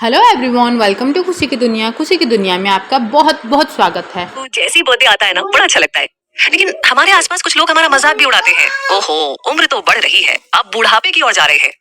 Hello everyone, welcome to खुशी की दुनिया। खुशी की दुनिया में आपका बहुत बहुत स्वागत है। तो जैसी बर्थडे आता है ना, बड़ा अच्छा लगता है। लेकिन हमारे आसपास कुछ लोग हमारा मजाक भी उड़ाते हैं। ओहो, उम्र तो बढ़ रही है, अब बुढ़ापे की ओर जा रहे हैं।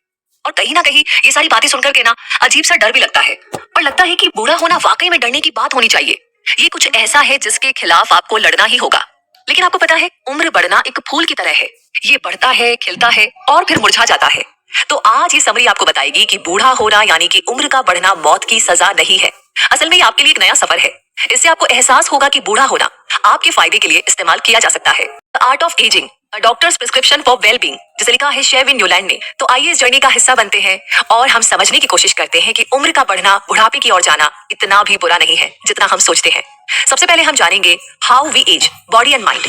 और कहीं ना कहीं ये सारी बातें सुनकर के ना अजीब सा डर भी लगता है। और लगता है कि बूढ़ा होना वाकई में डरने की बात होनी चाहिए। ये कुछ ऐसा है जिसके खिलाफ आपको लड़ना ही होगा। लेकिन आपको पता है, उम्र बढ़ना एक फूल की तरह है। ये बढ़ता है, खिलता है और फिर मुरझा जाता है। तो आज ये समरी आपको बताएगी कि बूढ़ा होना यानी कि उम्र का बढ़ना मौत की सजा नहीं है। असल में ये आपके लिए एक नया सफर है। इससे आपको एहसास होगा कि बूढ़ा होना आपके फायदे के लिए इस्तेमाल किया जा सकता है। The art of ageing, a doctor's prescription for well being, जिसे लिखा है शेरविन न्यूलैंड ने। तो आइए इस जर्नी का हिस्सा बनते हैं और हम समझने की कोशिश करते हैं कि उम्र का बढ़ना, बुढ़ापे की ओर जाना इतना भी बुरा नहीं है जितना हम सोचते हैं। सबसे पहले हम जानेंगे how we age, body and mind.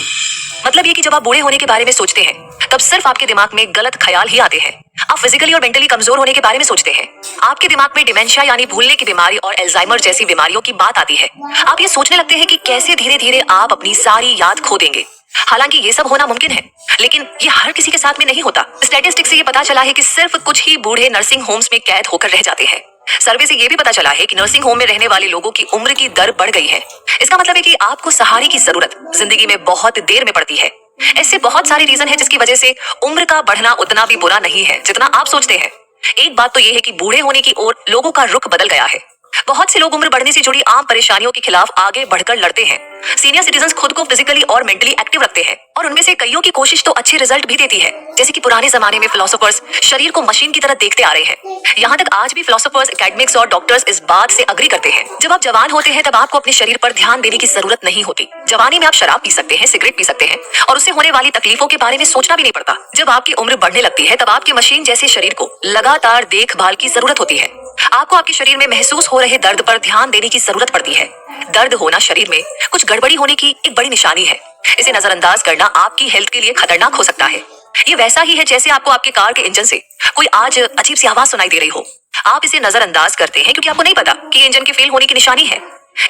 मतलब ये कि जब आप बूढ़े होने के बारे में सोचते हैं तब सिर्फ आपके दिमाग में गलत ख्याल ही आते हैं। आप फिजिकली और मेंटली कमजोर होने के बारे में सोचते हैं। आपके दिमाग में डिमेंशिया यानी भूलने की बीमारी और अल्जाइमर जैसी बीमारियों की बात आती है। आप ये सोचने लगते हैं कि कैसे धीरे धीरे आप अपनी सारी याद खो देंगे। हालांकि ये सब होना मुमकिन है, लेकिन ये हर किसी के साथ में नहीं होता। स्टैटिस्टिक्स से ये पता चला है कि सिर्फ कुछ ही बूढ़े नर्सिंग होम्स में कैद होकर रह जाते हैं। सर्वे से ये भी पता चला है कि नर्सिंग होम में रहने वाले लोगों की उम्र की दर बढ़ गई है। इसका मतलब है कि आपको सहारे की जरूरत जिंदगी में बहुत देर में पड़ती है। ऐसे बहुत सारे रीजन है जिसकी वजह से उम्र का बढ़ना उतना भी बुरा नहीं है जितना आप सोचते हैं। एक बात तो ये है कि बूढ़े होने की ओर लोगों का रुख बदल गया है। बहुत से लोग उम्र बढ़ने से जुड़ी आम परेशानियों के खिलाफ आगे बढ़कर लड़ते हैं। सीनियर सिटीजन्स खुद को फिजिकली और मेंटली एक्टिव रखते हैं और उनमें से कईयों की कोशिश तो अच्छे रिजल्ट भी देती है। जैसे कि पुराने जमाने में फिलोसोफर्स शरीर को मशीन की तरह देखते आ रहे हैं। यहाँ तक आज भी फिलोसोफर्स, एकेडमिक्स और डॉक्टर्स इस बात से अग्री करते हैं। जब आप जवान होते हैं तब आपको अपने शरीर पर ध्यान देने की जरूरत नहीं होती। जवानी में आप शराब पी सकते हैं, सिगरेट पी सकते हैं और उससे होने वाली तकलीफों के बारे में सोचना भी नहीं पड़ता। जब आपकी उम्र बढ़ने लगती है तब आपके मशीन जैसे शरीर को लगातार देखभाल की जरूरत होती है। आपको आपके शरीर में महसूस हो रहे दर्द पर ध्यान देने की जरूरत पड़ती है। दर्द होना शरीर में कुछ गड़बड़ी होने की एक बड़ी निशानी है। इसे नजरअंदाज करना आपकी हेल्थ के लिए खतरनाक हो सकता है। ये वैसा ही है जैसे आपको आपके कार के इंजन से कोई आज अजीब सी आवाज सुनाई दे रही हो। आप इसे नजरअंदाज करते हैं क्योंकि आपको नहीं पता कि ये इंजन के फेल होने की निशानी है।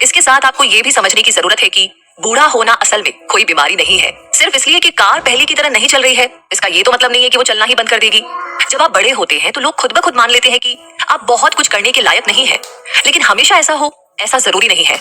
इसके साथ आपको ये भी समझने की जरूरत है कि बूढ़ा होना असल में कोई बीमारी नहीं है। सिर्फ इसलिए कि कार पहले की तरह नहीं चल रही है, इसका ये तो मतलब नहीं है कि वो चलना ही बंद कर देगी। जब आप बड़े होते हैं तो लोग खुद ब खुद मान लेते हैं कि आप बहुत कुछ करने के लायक नहीं है। लेकिन हमेशा ऐसा हो, ऐसा जरूरी नहीं है।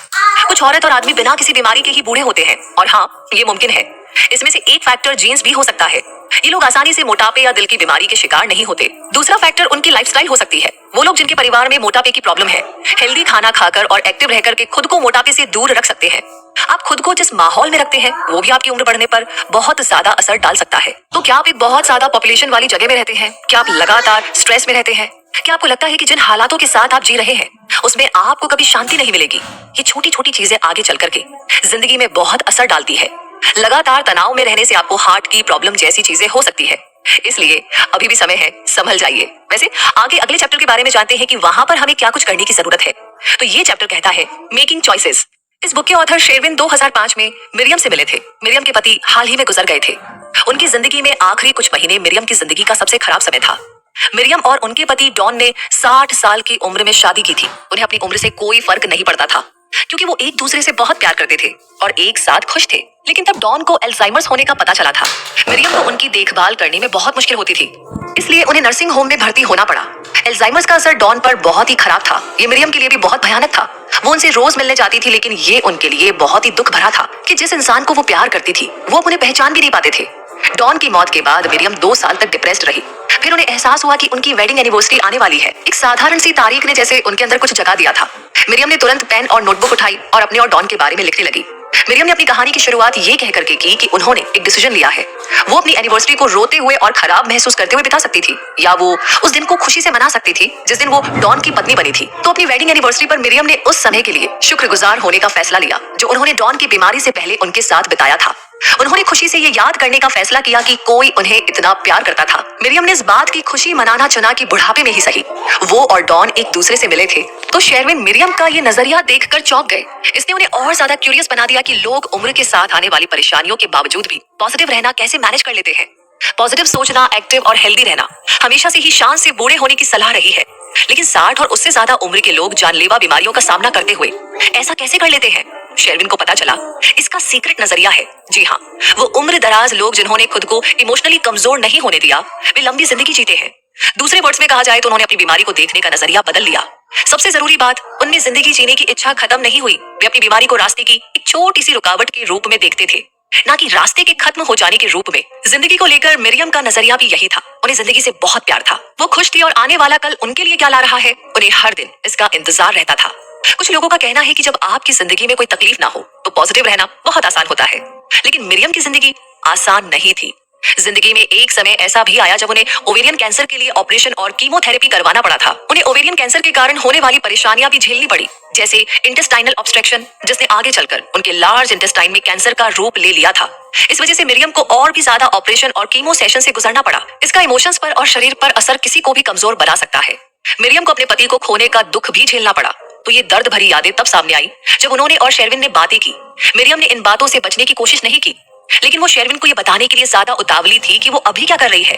कुछ औरत और आदमी बिना किसी बीमारी के ही बूढ़े होते हैं और हाँ, ये मुमकिन है। इसमें से एक फैक्टर जीन्स भी हो सकता है। ये लोग आसानी से मोटापे या दिल की बीमारी के शिकार नहीं होते। दूसरा फैक्टर उनकी लाइफस्टाइल हो सकती है। वो लोग जिनके परिवार में मोटापे की प्रॉब्लम है, हेल्दी खाना खाकर और एक्टिव रहकर के खुद को मोटापे से दूर रख सकते हैं। आप खुद को जिस माहौल में रखते हैं वो भी आपकी उम्र बढ़ने पर बहुत ज्यादा असर डाल सकता है। तो क्या आप एक बहुत ज्यादा पॉपुलेशन वाली जगह में रहते हैं? क्या आप लगातार स्ट्रेस में रहते हैं? क्या आपको लगता है कि जिन हालातों के साथ आप जी रहे हैं उसमें आपको कभी शांति नहीं मिलेगी? ये छोटी छोटी चीजें आगे चल करके जिंदगी में बहुत असर डालती है। लगातार तनाव में रहने से आपको हार्ट की प्रॉब्लम जैसी चीजें हो सकती है। इसलिए अभी भी समय है, संभल जाइए। वैसे आगे अगले चैप्टर के बारे में जानते हैं कि वहां पर हमें क्या कुछ करने की जरूरत है। तो ये चैप्टर कहता है मेकिंग चॉइसेस। इस बुक के ऑथर शेरविन 2005 में मिरियम से मिले थे। मिरियम के पति हाल ही में गुजर गए थे। उनकी जिंदगी में आखिरी कुछ महीने मिरियम की जिंदगी का सबसे खराब समय था। मिरियम और उनके पति डॉन ने 60 साल की उम्र में शादी की थी। उन्हें अपनी उम्र से कोई फर्क नहीं पड़ता था क्योंकि वो एक दूसरे से बहुत प्यार करते थे और एक साथ खुश थे। लेकिन तब डॉन को अल्जाइमर्स होने का पता चला था। मिरियम को उनकी देखभाल करने में बहुत मुश्किल होती थी, इसलिए उन्हें नर्सिंग होम में भर्ती होना पड़ा। अल्जाइमर्स का असर डॉन पर बहुत ही खराब था। ये मिरियम के लिए भी बहुत भयानक था। वो उनसे रोज मिलने जाती थी, लेकिन ये उनके लिए बहुत ही दुख भरा था कि जिस इंसान को वो प्यार करती थी वो उन्हें पहचान भी नहीं पाते थे। डॉन की मौत के बाद मिरियम 2 साल तक डिप्रेस्ड रही। फिर उन्हें एहसास हुआ कि उनकी वेडिंग एनिवर्सरी आने वाली है। एक साधारण सी तारीख ने जैसे उनके अंदर कुछ जगा दिया था। मिरियम ने तुरंत पेन और नोटबुक उठाई और अपने और डॉन के बारे में लिखने लगी। मिरियम ने अपनी कहानी की शुरुआत ये कह करके की कि उन्होंने एक डिसीजन लिया है। वो अपनी एनिवर्सरी को रोते हुए और खराब महसूस करते हुए बिता सकती थी, या वो उस दिन को खुशी से मना सकती थी जिस दिन वो डॉन की पत्नी बनी थी। तो अपनी वेडिंग एनिवर्सरी पर मिरियम ने उस समय के लिए शुक्रगुजार होने का फैसला लिया जो उन्होंने डॉन की बीमारी से पहले उनके साथ बिताया था। उन्होंने खुशी से ये याद करने का फैसला किया कि कोई उन्हें इतना प्यार करता था। मिरियम ने इस बात की खुशी मनाना चुना कि बुढ़ापे में ही सही वो और डॉन एक दूसरे से मिले थे। तो शेरविन मिरियम का ये नजरिया देखकर चौंक गए। इसने उन्हें और ज्यादा क्यूरियस बना दिया कि लोग उम्र के साथ आने वाली परेशानियों के बावजूद भी पॉजिटिव रहना कैसे मैनेज कर लेते हैं। पॉजिटिव सोचना, एक्टिव और हेल्दी रहना हमेशा से ही शान से बूढ़े होने की सलाह रही है। लेकिन 60 और उससे ज्यादा उम्र के लोग जानलेवा बीमारियों का सामना करते हुए ऐसा कैसे कर लेते हैं? शेरविन को पता चला इसका सीक्रेट नजरिया है। जी हाँ, वो उम्र दराज लोग जिन्होंने खुद को इमोशनली कमजोर नहीं होने दिया, वे लंबी जिंदगी जीते हैं। दूसरे वर्ड्स में कहा जाए तो उन्होंने अपनी बीमारी को देखने का नजरिया बदल लिया। सबसे जरूरी बात, उनमें जिंदगी जीने की इच्छा खत्म नहीं हुई। वे अपनी बीमारी को रास्ते की एक छोटी सी रुकावट के रूप में देखते थे, ना कि रास्ते के खत्म हो जाने के रूप में। जिंदगी को लेकर मरियम का नजरिया भी यही था। उन्हें जिंदगी से बहुत प्यार था। वो खुश थी और आने वाला कल उनके लिए क्या ला रहा है, उन्हें हर दिन इसका इंतजार रहता था। कुछ लोगों का कहना है कि जब आपकी जिंदगी में कोई तकलीफ ना हो तो पॉजिटिव रहना बहुत आसान होता है, लेकिन मरियम की जिंदगी आसान नहीं थी। जिंदगी में एक समय ऐसा भी आया जब उन्हें ओवेरियन कैंसर के लिए ऑपरेशन और कीमोथेरेपी करवाना पड़ा था। उन्हें ओवेरियन कैंसर के कारण होने वाली परेशानियां भी झेलनी पड़ी, जैसे इंटेस्टाइनल ऑब्स्ट्रक्शन, जिसने आगे चलकर उनके लार्ज इंटेस्टाइन में कैंसर का रूप ले लिया था। इस वजह से मरियम को और भी ज्यादा ऑपरेशन और कीमो सेशन से गुजरना पड़ा। इसका इमोशंस पर और शरीर पर असर किसी को भी कमजोर बना सकता है। मरियम को अपने पति को खोने का दुख भी झेलना पड़ा। तो ये दर्द भरी यादें तब सामने आई जब उन्होंने और शेरविन ने बातें की। मरियम ने इन बातों से बचने की कोशिश नहीं की, लेकिन वो शेरविन को ये बताने के लिए ज्यादा उतावली थी कि वो अभी क्या कर रही है।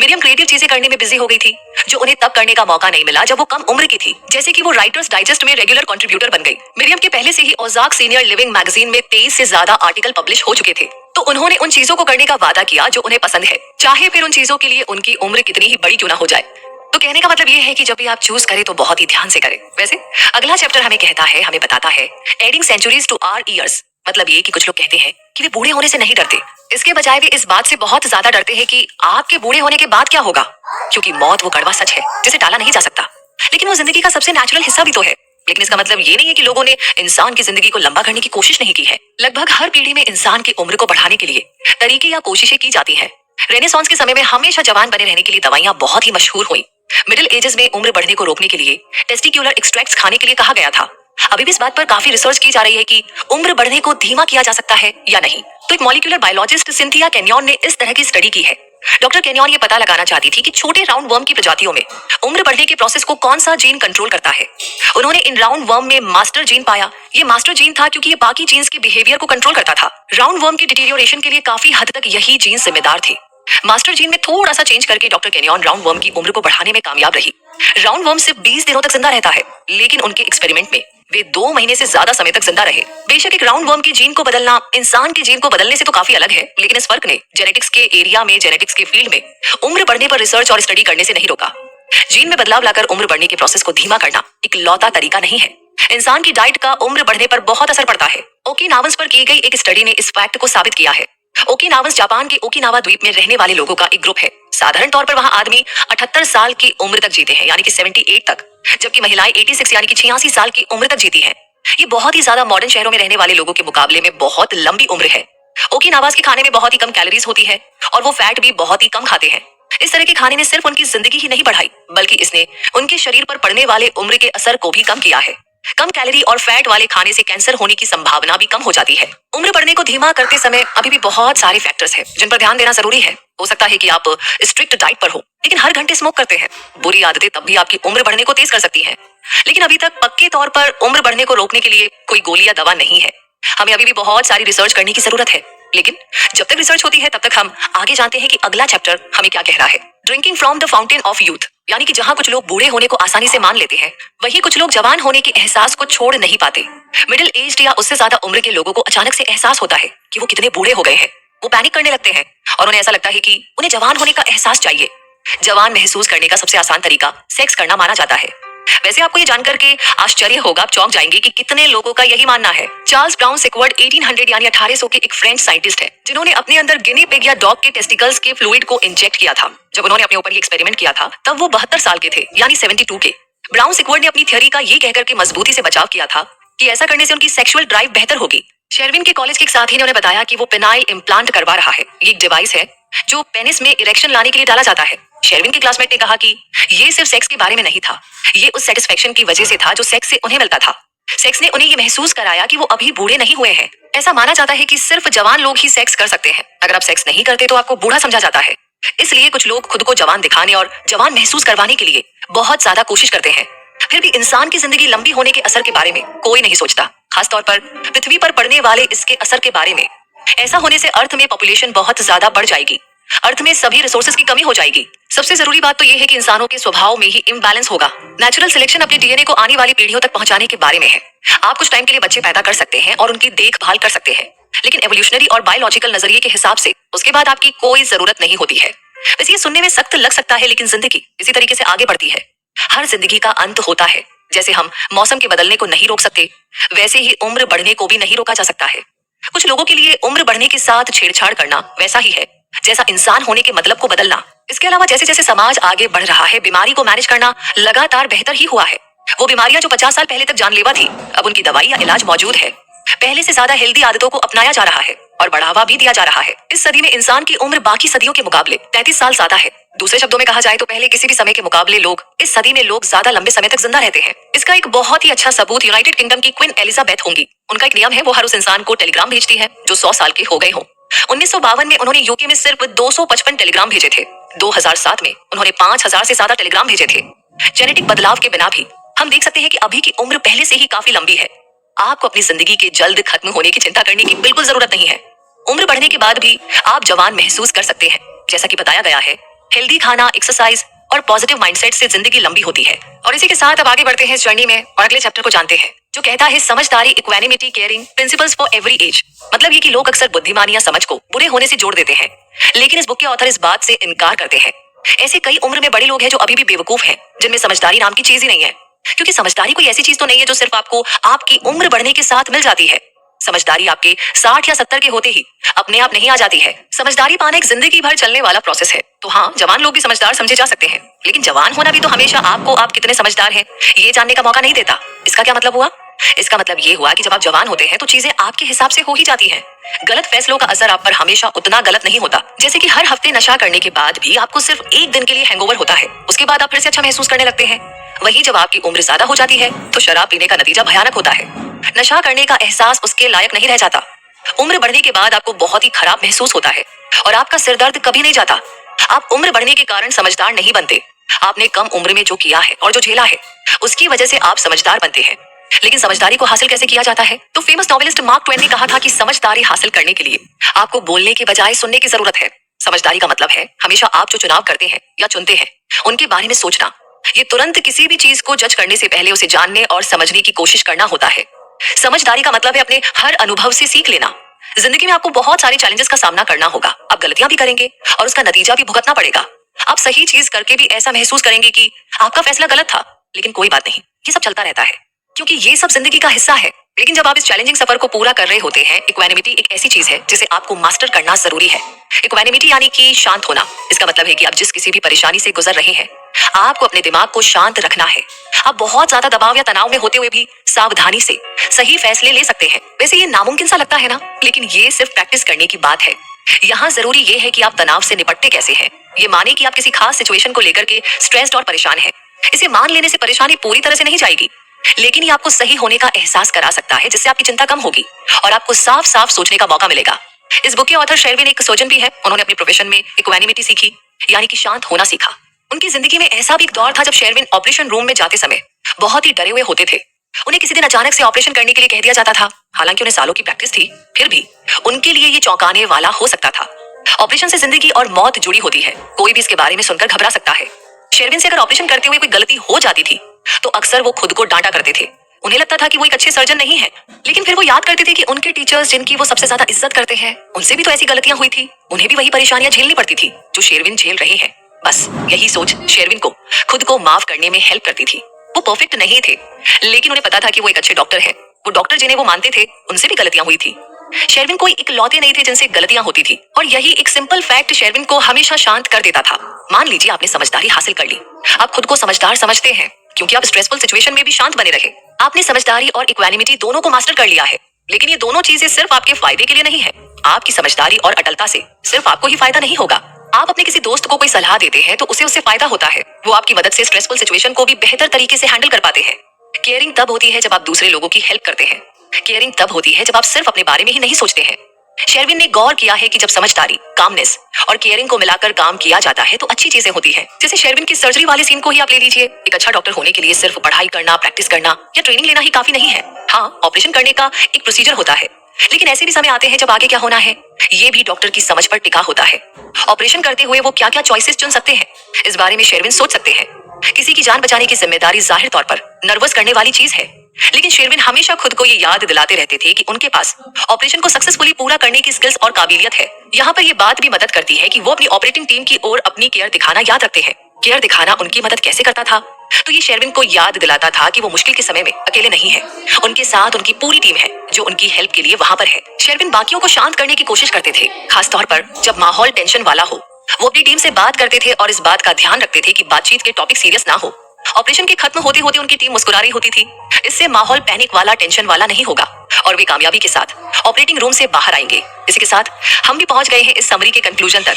मरियम क्रिएटिव चीजें करने में बिजी हो गई थी, जो उन्हें तब करने का मौका नहीं मिला जब वो कम उम्र की थी। जैसे कि वो राइटर्स डाइजेस्ट में रेगुलर कंट्रीब्यूटर बन गई। मरियम के पहले से ही औजाक सीनियर लिविंग मैगजीन में 23 से ज्यादा आर्टिकल पब्लिश हो चुके थे, तो उन्होंने उन चीजों को करने का वादा किया जो उन्हें पसंद है, चाहे फिर उन चीजों के लिए उनकी उम्र कितनी ही बड़ी क्यों ना हो जाए। तो कहने का मतलब ये है कि जब भी आप चूज करें तो बहुत ही ध्यान से करें। वैसे अगला चैप्टर हमें कहता है, हमें बताता है, adding centuries to our years. मतलब ये कि कुछ लोग कहते हैं कि वे बूढ़े होने से नहीं डरते, इसके बजाय वे इस बात से बहुत ज्यादा डरते हैं कि आपके बूढ़े होने के बाद क्या होगा, क्योंकि मौत वो कड़वा सच है जिसे टाला नहीं जा सकता, लेकिन वो जिंदगी का सबसे नेचुरल हिस्सा भी तो है। लेकिन इसका मतलब ये नहीं है कि लोगों ने इंसान की जिंदगी को लंबा करने की कोशिश नहीं की है। लगभग हर पीढ़ी में इंसान की उम्र को बढ़ाने के लिए तरीके या कोशिशें की जाती हैं। रेनेसांस के समय में हमेशा जवान बने रहने के लिए दवाइयां बहुत ही मशहूर हुई। मिडिल एजेस में उम्र बढ़ने को रोकने के लिए टेस्टिक्युलर एक्सट्रैक्ट्स खाने के लिए कहा गया था। अभी भी इस बात पर काफी रिसर्च की जा रही है कि उम्र बढ़ने को धीमा किया जा सकता है या नहीं। तो एक मॉलिक्यूलर बायोलॉजिस्ट सिंथिया केनियन ने इस तरह की स्टडी की है। डॉक्टर केनियन ये पता लगाना चाहती थी कि छोटे राउंड वर्म की प्रजातियों में उम्र बढ़ने के प्रोसेस को कौन सा जीन कंट्रोल करता है। उन्होंने इन राउंड वर्म में मास्टर जीन पाया। ये मास्टर जीन था क्योंकि ये बाकी जीन्स के बिहेवियर को कंट्रोल करता था। राउंड वर्म के डिटीरियोरेशन के लिए काफी हद तक यही जीन जिम्मेदार थे। मास्टर जीन में थोड़ा सा चेंज करके डॉक्टर केनियन राउंड वर्म की उम्र को बढ़ाने में कामयाब रही। राउंड वर्म सिर्फ 20 दिनों तक जिंदा रहता है, लेकिन उनके एक्सपेरिमेंट में वे 2 महीने से ज्यादा समय तक जिंदा रहे। बेशक एक राउंड वर्म की जीन को बदलना इंसान के जीन को बदलने से तो काफी अलग है, लेकिन इस फर्क ने जेनेटिक्स के एरिया में, जेनेटिक्स के फील्ड में उम्र बढ़ने पर रिसर्च और स्टडी करने से नहीं रोका। जीन में बदलाव लाकर उम्र बढ़ने के प्रोसेस को धीमा करना एक लौता तरीका नहीं है। इंसान की डाइट का उम्र बढ़ने पर बहुत असर पड़ता है। ओकिनावास पर की गई एक स्टडी ने इस फैक्ट को साबित किया है। ओकिनावास जापान के ओकिनावा द्वीप में रहने वाले लोगों का एक ग्रुप है। साधारण तौर पर वहाँ आदमी 78 साल की उम्र तक जीते हैं, यानी कि 78 तक, जबकि महिलाएं 86 यानी कि 86 साल की उम्र तक जीती हैं। ये बहुत ही ज्यादा मॉडर्न शहरों में रहने वाले लोगों के मुकाबले में बहुत लंबी उम्र है। ओकिनावास के खाने में बहुत ही कम कैलोरीज होती है और वो फैट भी बहुत ही कम खाते हैं। इस तरह के खाने ने सिर्फ उनकी जिंदगी ही नहीं बढ़ाई, बल्कि इसने उनके शरीर पर पड़ने वाले उम्र के असर को भी कम किया है। कम कैलोरी और फैट वाले खाने से कैंसर होने की संभावना भी कम हो जाती है। उम्र बढ़ने को धीमा करते समय अभी भी बहुत सारे फैक्टर्स हैं जिन पर ध्यान देना जरूरी है। हो सकता है कि आप स्ट्रिक्ट डाइट पर हो, लेकिन हर घंटे स्मोक करते हैं। बुरी आदतें तब भी आपकी उम्र बढ़ने को तेज कर सकती हैं, लेकिन अभी तक पक्के तौर पर उम्र बढ़ने को रोकने के लिए कोई गोली या दवा नहीं है। हमें अभी भी बहुत सारी रिसर्च करने की जरूरत है, लेकिन जब तक रिसर्च होती है तब तक हम आगे जानते हैं कि अगला चैप्टर हमें क्या कह रहा है। Drinking from the fountain of youth, यानी कि जहाँ कुछ लोग बूढ़े होने को आसानी से मान लेते हैं, वहीं कुछ लोग जवान होने के एहसास को छोड़ नहीं पाते। मिडिल एज या उससे ज्यादा उम्र के लोगों को अचानक से एहसास होता है कि वो कितने बूढ़े हो गए हैं। वो पैनिक करने लगते हैं और उन्हें ऐसा लगता है कि उन्हें जवान होने का एहसास चाहिए। जवान महसूस करने का सबसे आसान तरीका सेक्स करना माना जाता है। वैसे आपको ये जानकर के आश्चर्य होगा, आप चौंक जाएंगे कि कितने लोगों का यही मानना है। चार्ल्स ब्राउन सेक्वर्ड 1800 यानी 1800 के एक फ्रेंच साइंटिस्ट है, जिन्होंने अपने अंदर गिनी पिग या डॉग के टेस्टिकल्स के फ्लूइड को इंजेक्ट किया था। जब उन्होंने अपने ऊपर ये एक्सपेरिमेंट किया था तब वो 72 साल के थे, यानी 72 के। ब्राउन सेक्वर्ड ने अपनी थ्योरी का ये कहकर के मजबूती से बचाव किया था कि ऐसा करने से उनकी सेक्सुअल ड्राइव बेहतर होगी। शेरविन के कॉलेज के एक साथी ने उन्हें बताया कि वो पेनाइल इम्प्लांट करवा रहा है। ये एक डिवाइस है जो पेनिस में इरेक्शन लाने के लिए डाला जाता है। शेरविन के क्लासमेट ने कहा कि ये सिर्फ सेक्स के बारे में नहीं था, ये उस सेटिस्फेक्शन की वजह से था जो सेक्स से उन्हें मिलता था। सेक्स ने उन्हें ये महसूस कराया कि वो अभी बूढ़े नहीं हुए हैं। ऐसा माना जाता है कि सिर्फ जवान लोग ही सेक्स कर सकते हैं। अगर आप सेक्स नहीं करते तो आपको बूढ़ा समझा जाता है। इसलिए कुछ लोग खुद को जवान दिखाने और जवान महसूस करवाने के लिए बहुत ज्यादा कोशिश करते हैं। फिर भी इंसान की जिंदगी लंबी होने के असर के बारे में कोई नहीं सोचता, खासतौर पर पृथ्वी पर पड़ने वाले इसके असर के बारे में। ऐसा होने से अर्थ में पॉपुलेशन बहुत ज्यादा बढ़ जाएगी, अर्थ में सभी रिसोर्सेज की कमी हो जाएगी। सबसे जरूरी बात तो यह है कि इंसानों के स्वभाव में ही इम्बैलेंस होगा। नेचुरल सिलेक्शन अपने डीएनए को आने वाली पीढ़ियों तक पहुंचाने के बारे में है। आप कुछ टाइम के लिए बच्चे पैदा कर सकते हैं और उनकी देखभाल कर सकते हैं, लेकिन एवोल्यूशनरी और बायोलॉजिकल नजरिए के हिसाब से उसके बाद आपकी कोई जरूरत नहीं होती है। वैसे ये सुनने में सख्त लग सकता है, लेकिन जिंदगी इसी तरीके से आगे बढ़ती है। हर जिंदगी का अंत होता है, जैसे हम मौसम के बदलने को नहीं रोक सकते, वैसे ही उम्र बढ़ने को भी नहीं रोका जा सकता है। कुछ लोगों के लिए उम्र बढ़ने के साथ छेड़छाड़ करना वैसा ही है जैसा इंसान होने के मतलब को बदलना। इसके अलावा जैसे जैसे समाज आगे बढ़ रहा है, बीमारी को मैनेज करना लगातार बेहतर ही हुआ है। वो बीमारियां जो 50 साल पहले तक जानलेवा थी, अब उनकी दवाई या इलाज मौजूद है। पहले से ज्यादा हेल्दी आदतों को अपनाया जा रहा है और बढ़ावा भी दिया जा रहा है। इस सदी में इंसान की उम्र बाकी सदियों के मुकाबले 33 साल ज्यादा है। दूसरे शब्दों में कहा जाए तो पहले किसी भी समय के मुकाबले इस सदी में लोग ज्यादा लंबे समय तक जिंदा रहते हैं। इसका एक बहुत ही अच्छा सबूत यूनाइटेड किंगडम की क्वीन एलिजाबेथ होंगी। उनका एक नियम है, वो हर उस इंसान को टेलीग्राम भेजती है जो 100 साल के हो गए हों। 1952 में उन्होंने यूके में सिर्फ 255 टेलीग्राम भेजे थे। 2007 में उन्होंने 5000 से ज्यादा टेलीग्राम भेजे थे। जेनेटिक बदलाव के बिना भी हम देख सकते हैं कि अभी की उम्र पहले से ही काफी लंबी है। आपको अपनी जिंदगी के जल्द खत्म होने की चिंता करने की बिल्कुल जरूरत नहीं है। उम्र बढ़ने के बाद भी आप जवान महसूस कर सकते हैं। जैसा कि बताया गया है, हेल्दी खाना, एक्सरसाइज और पॉजिटिव माइंडसेट से जिंदगी लंबी होती है। और इसी के साथ अब आगे बढ़ते हैं इस जर्नी में और अगले चैप्टर को जानते हैं, जो कहता है समझदारी, equanimity, caring, principles for every age. मतलब ये कि लोग अक्सर बुद्धिमानी या समझ को बुरे होने से जोड़ देते हैं, लेकिन इस बुक के ऑथर इस बात से इनकार करते हैं। ऐसे कई उम्र में बड़े लोग हैं जो अभी भी बेवकूफ हैं, जिनमें समझदारी नाम की चीज ही नहीं है। क्योंकि समझदारी कोई ऐसी चीज तो नहीं है जो सिर्फ आपको आपकी उम्र बढ़ने के साथ मिल जाती है। समझदारी आपके 60 या 70 के होते ही अपने आप नहीं आ जाती है। समझदारी पाना एक जिंदगी भर चलने वाला प्रोसेस है। तो हाँ, जवान लोग भी समझदार समझे जा सकते हैं, लेकिन जवान होना भी तो हमेशा आपको आप कितने समझदार हैं ये जानने का मौका नहीं देता। इसका क्या मतलब हुआ? इसका मतलब ये हुआ कि जब आप जवान होते हैं तो चीजें आपके हिसाब से हो ही जाती हैं। गलत फैसलों का असर आप पर हमेशा उतना गलत नहीं होता। जैसे कि हर हफ्ते नशा करने के बाद भी आपको सिर्फ एक दिन के लिए हैंगओवर होता है, उसके बाद आप फिर से अच्छा महसूस करने लगते हैं। वही जब आपकी उम्र ज्यादा हो जाती है तो शराब पीने का नतीजा भयानक होता है। नशा करने का एहसास उसके लायक नहीं रह जाता। उम्र बढ़ने के बाद आपको बहुत ही खराब महसूस होता है और आपका सिर दर्द कभी नहीं जाता। आप उम्र बढ़ने के कारण समझदार नहीं बनते। आपने कम उम्र में जो किया है और जो झेला है उसकी वजह से आप समझदार बनते हैं। लेकिन समझदारी को हासिल कैसे किया जाता है? तो फेमस नॉवेलिस्ट मार्क ट्वेन ने कहा था कि समझदारी हासिल करने के लिए आपको बोलने की बजाय सुनने की जरूरत है। समझदारी का मतलब है हमेशा आप जो चुनाव करते हैं या चुनते हैं उनके बारे में सोचना। ये तुरंत किसी भी चीज को जज करने से पहले उसे जानने और समझने की कोशिश करना होता है। समझदारी का मतलब है अपने हर अनुभव से सीख लेना। जिंदगी में आपको बहुत सारे चैलेंजेस का सामना करना होगा। आप गलतियां भी करेंगे और उसका नतीजा भी भुगतना पड़ेगा। आप सही चीज करके भी ऐसा महसूस करेंगे कि आपका फैसला गलत था, लेकिन कोई बात नहीं, ये सब चलता रहता है क्योंकि ये सब जिंदगी का हिस्सा है। लेकिन जब आप इस चैलेंजिंग सफर को पूरा कर रहे होते हैं, इक्वानिमिटी एक ऐसी चीज है जिसे आपको मास्टर करना जरूरी है। इक्वानिमिटी यानी कि शांत होना। इसका मतलब है कि आप जिस किसी भी परेशानी से गुजर रहे हैं, आपको अपने दिमाग को शांत रखना है। आप बहुत ज्यादा दबाव या तनाव में होते हुए भी सावधानी से सही फैसले ले सकते हैं। वैसे ये नामुमकिन सा लगता है ना, लेकिन ये सिर्फ प्रैक्टिस करने की बात है। यहाँ जरूरी ये है कि आप तनाव से निपटते कैसे हैं। ये माने कि आप किसी खास सिचुएशन को लेकर के स्ट्रेस्ड और परेशान हैं। इसे मान लेने से परेशानी पूरी तरह से नहीं जाएगी, लेकिन ये आपको सही होने का एहसास करा सकता है, जिससे आपकी चिंता कम होगी और आपको साफ साफ सोचने का मौका मिलेगा। इस बुक के ऑथर शेरविन एक सर्जन भी है। उन्होंने अपने प्रोफेशन में इक्वानिमिटी सीखी, यानी कि शांत होना सीखा। उनकी जिंदगी में ऐसा भी एक दौर था जब शेरविन ऑपरेशन रूम में जाते समय बहुत ही डरे हुए होते थे। उन्हें किसी दिन अचानक से ऑपरेशन करने के लिए कह दिया जाता था। हालांकि उन्हें सालों की प्रैक्टिस थी, फिर भी उनके लिए ये चौंकाने वाला हो सकता था। ऑपरेशन से जिंदगी और मौत जुड़ी होती है। कोई भी इसके बारे में सुनकर घबरा सकता है। शेरविन से अगर ऑपरेशन करते हुए कोई गलती हो जाती थी तो अक्सर वो खुद को डांटा करते थे। उन्हें लगता था कि वो एक अच्छे सर्जन नहीं है, लेकिन फिर वो याद करते थे कि उनके टीचर्स जिनकी वो सबसे ज्यादा इज्जत करते हैं, उनसे भी तो ऐसी गलतियां हुई थी। उन्हें भी वही परेशानियां झेलनी पड़ती थी जो शेरविन झेल रहे हैं। बस यही सोच शेरविन को खुद को माफ करने में हेल्प करती थी। वो परफेक्ट नहीं थे, लेकिन उन्हें पता था कि वो एक अच्छे डॉक्टर हैं। वो डॉक्टर जिन्हें वो मानते थे उनसे भी गलतियां हुई थी। शेरविन कोई इकलौते नहीं थे जिनसे गलतियां होती थी, और यही एक सिंपल फैक्ट शेरविन को हमेशा शांत कर देता था। मान लीजिए आपने समझदारी हासिल कर ली, आप खुद को समझदार समझते हैं क्योंकि आप स्ट्रेसफुल सिचुएशन में भी शांत बने रहे। आपने समझदारी और इक्वानिमिटी दोनों को मास्टर कर लिया है, लेकिन ये दोनों चीजें सिर्फ आपके फायदे के लिए नहीं है। आपकी समझदारी और अटलता से सिर्फ आपको ही फायदा नहीं होगा। आप अपने किसी दोस्त को कोई सलाह देते हैं तो उसे उससे फायदा होता है। वो आपकी मदद से स्ट्रेसफुल सिचुएशन को भी बेहतर तरीके से हैंडल कर पाते हैं। केयरिंग तब होती है जब आप दूसरे लोगों की हेल्प करते हैं। केयरिंग तब होती है जब आप सिर्फ अपने बारे में ही नहीं सोचते हैं। शेरविन ने गौर किया है कि जब समझदारी, कामनेस और केयरिंग को मिलाकर काम किया जाता है तो अच्छी चीजें होती हैं। जैसे शेरविन की सर्जरी वाले सीन को ही आप ले लीजिए। एक अच्छा डॉक्टर होने के लिए सिर्फ पढ़ाई करना, प्रैक्टिस करना या ट्रेनिंग लेना ही काफी नहीं है। हाँ, ऑपरेशन करने का एक प्रोसीजर होता है, लेकिन ऐसे भी समय आते हैं जब आगे क्या होना है ये भी डॉक्टर की समझ पर टिका होता है। ऑपरेशन करते हुए वो क्या क्या चॉइसेस चुन सकते हैं, इस बारे में शेरविन सोच सकते हैं। किसी की जान बचाने की जिम्मेदारी जाहिर तौर पर नर्वस करने वाली चीज है, लेकिन शेरविन हमेशा खुद को ये याद दिलाते रहते थे कि उनके पास ऑपरेशन को सक्सेसफुली पूरा करने की स्किल्स और काबिलियत है। यहाँ पर ये बात भी मदद करती है कि वो अपनी ऑपरेटिंग टीम की ओर अपनी केयर दिखाना याद रखते हैं। केयर दिखाना उनकी मदद कैसे करता था? तो ये शेरविन को याद दिलाता था कि वो मुश्किल के समय में अकेले नहीं है। उनके साथ उनकी पूरी टीम है जो उनकी हेल्प के लिए वहां पर है। शेरविन बाकियों को शांत करने की कोशिश करते थे, खासतौर पर जब माहौल टेंशन वाला हो। वो अपनी टीम से बात करते थे और इस बात का ध्यान रखते थे कि बातचीत के टॉपिक सीरियस ना हो। ऑपरेशन के खत्म होते होते उनकी टीम मुस्कुरा रही होती थी। इससे माहौल पैनिक वाला, टेंशन वाला नहीं होगा और वे कामयाबी के साथ ऑपरेटिंग रूम से बाहर आएंगे। इसी के साथ हम भी पहुंच गए हैं इस समरी के कंक्लूजन तक।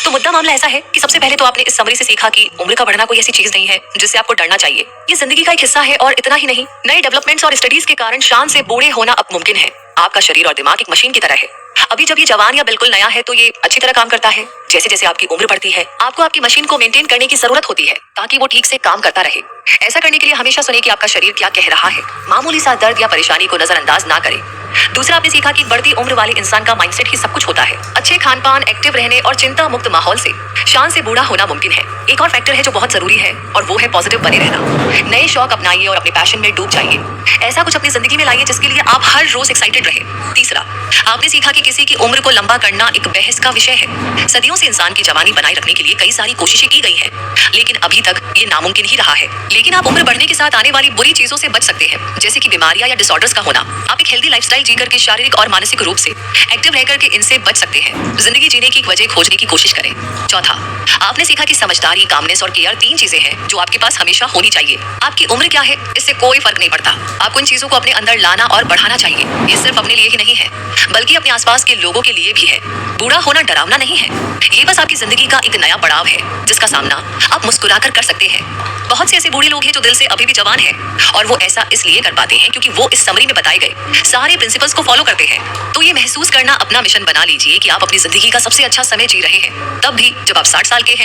तो मुद्दा मामला ऐसा है कि सबसे पहले तो आपने इस समरी से सीखा कि उम्र का बढ़ना कोई ऐसी चीज नहीं है जिससे आपको डरना चाहिए। ये जिंदगी का एक हिस्सा है और इतना ही नहीं, नए डेवलपमेंट्स और स्टडीज के कारण शान से बूढ़े होना अब मुमकिन है। आपका शरीर और दिमाग एक मशीन की तरह है। अभी जब ये जवान या बिल्कुल नया है तो ये अच्छी तरह काम करता है। जैसे जैसे आपकी उम्र बढ़ती है आपको आपकी मशीन को मेंटेन करने की जरूरत होती है ताकि वो ठीक से काम करता रहे। ऐसा करने के लिए हमेशा सुने कि आपका शरीर क्या कह रहा है। मामूली सा दर्द या परेशानी को नजरअंदाज ना करें। दूसरा, आपने सीखा कि बढ़ती उम्र वाले इंसान का माइंडसेट ही सब कुछ होता है। अच्छे खान पान, एक्टिव रहने और चिंता मुक्त माहौल से शान से बूढ़ा होना मुमकिन है। एक और फैक्टर है जो बहुत जरूरी है और वो है पॉजिटिव बने रहना। नए शौक अपनाइए और अपने पैशन में डूब जाइए। ऐसा कुछ अपनी जिंदगी में लाइए जिसके लिए आप हर रोज एक्साइटेड रहे। तीसरा, आपने सीखा कि किसी की उम्र को लंबा करना एक बहस का विषय है। सदियों से इंसान की जवानी बनाए रखने के लिए कई सारी कोशिशें की गई हैं, लेकिन अभी तक ये नामुमकिन ही रहा है। लेकिन आप उम्र बढ़ने के साथ आने वाली बुरी चीजों से बच सकते हैं, जैसे कि बीमारियां या डिसऑर्डर्स का होना। आप एक हेल्दी लाइफस्टाइल जीकर के शारीरिक और मानसिक रूप से एक्टिव रहकर के इनसे बच सकते हैं। जिंदगी जीने की वजह खोजने की कोशिश करें। चौथा, आपने सीखा कि समझदारी, कामनेस और केयर 3 चीजें हैं जो आपके पास हमेशा होनी चाहिए। आपकी उम्र क्या है इससे कोई फर्क नहीं पड़ता। आपको इन चीजों को अपने अंदर लाना और बढ़ाना चाहिए। ये सिर्फ अपने लिए ही नहीं है बल्कि अपने आसपास के लोगों के लिए भी है। बूढ़ा होना डरावना नहीं है, ये बस आपकी जिंदगी का एक नया पड़ाव है जिसका सामना आप मुस्कुराकर कर सकते हैं। बहुत से ऐसे बूढ़े लोग हैं जो दिल से अभी भी जवान हैं और वो ऐसा इसलिए कर पाते हैं क्योंकि वो इस समरी में बताए गए सारे प्रिंसिपल्स को फॉलो करते हैं। तो ये महसूस करना अपना मिशन बना लीजिए कि आप अपनी जिंदगी का सबसे अच्छा समय जी रहे हैं, तब भी जब आप 60 साल के हैं।